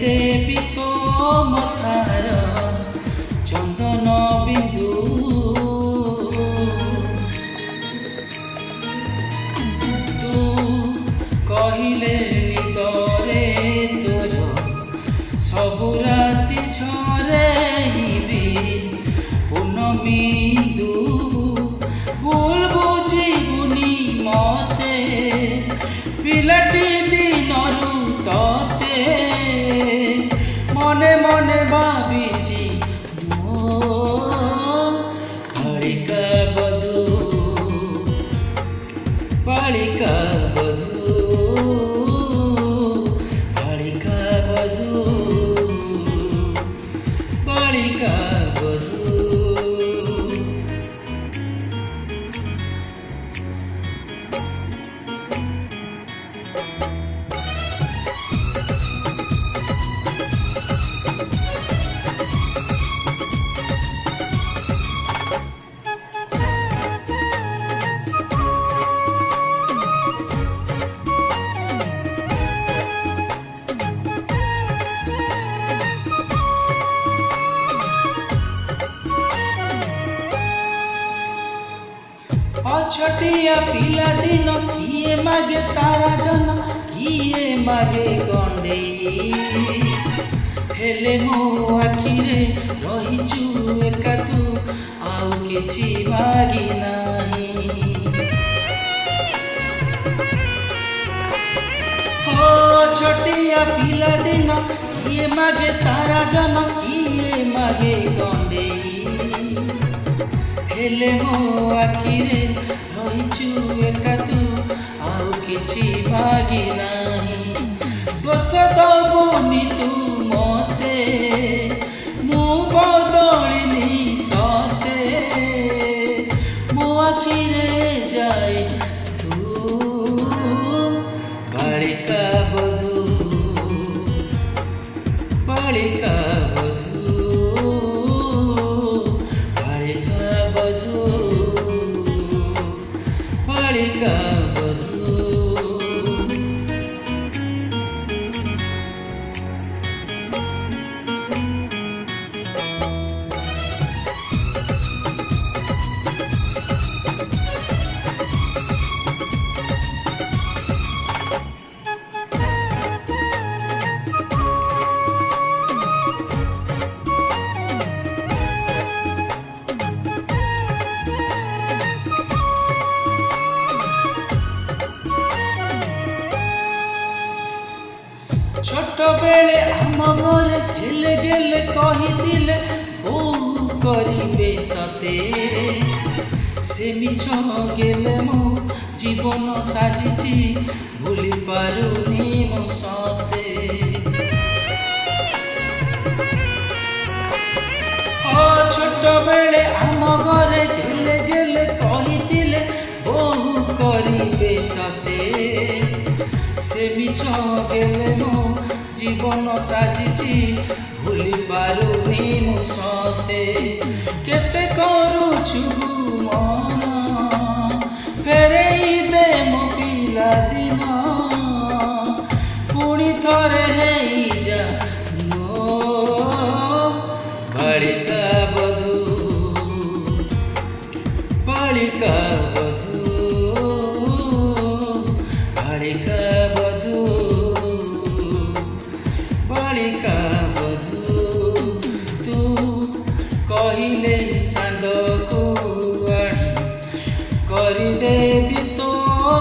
କରିଦେବି ତୋ ମଥାର ଚନ୍ଦନ ବିନ୍ଦୁ। ତୁ କହିଲେ ନିଦରେ ତୋର ସବୁ ରାତି ଝରେଇବି ପୂର୍ଣ୍ଣବିନ୍ଦୁ। ଭୁଲ ବୁଝିବୁନି ମତେ ପିଲାଟି ଦିନରୁ ତତେ ମନେ ମନେ ଭାବିଛି ମୋ ବାଳିକା ବଧୂ ବାଳିକା ବଧୂ ବାଳିକା ବଧୂ ବାଳିକା ବଧୂ। छटिया पिला दिन किए मागे तारा जन किए मागे गंडेई हेले मो आखिरे रहीचु एका तू आउ किछि मागी नाही। हो छटिया पिला दिन किए मागे तारा जन किए मागे गंडेई हेले मो आखिरे रहीचु एका तू आउ किछि मागी नाही। दोष दबुनि तू मते मु बदलिनी सते मो आखिरे जाए तू बालिका बधू बालिका बधू बालिका बधू बालिका बधू। छोट बेले आम घरे हेले गेले कहिथिले बोहू करिबे तते से मिछ गेले मो जीवन साजिछि भूली पारुनी मो सते। ओ छोट बेले आम घरे हेले गेले कहिथिले बोहू करिबे तते से मिछ गेले मो जीवन साजिछि भूली पारुनी मो सते। केते करुछु मन फेरेई दे मो पिला दिन पुणी थरे हेई जा मो बालिका बधू बालिका बधू बालिका बधू बालिका बधू। तू कहिले चांद को आनी କରିଦେବି ତୋ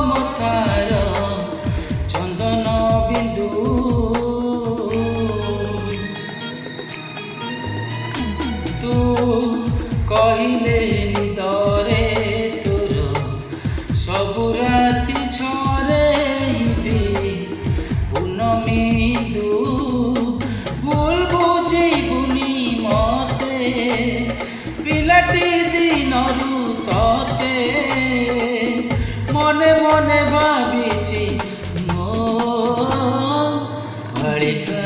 ମଥାର ଚନ୍ଦନ ବିନ୍ଦୁ। ତୁ କହିଲେ ନିଦରେ ତୋର ସବୁ ରାତି ଝରେଇବି ପୂର୍ଣ୍ଣବିନ୍ଦୁ। ଭୁଲ ବୁଝିବୁନି ମତେ ପିଲାଟି ଦିନରୁ ତତେ ମନେ ମନେ ଭାବିଛି ମୋ ବାଳିକା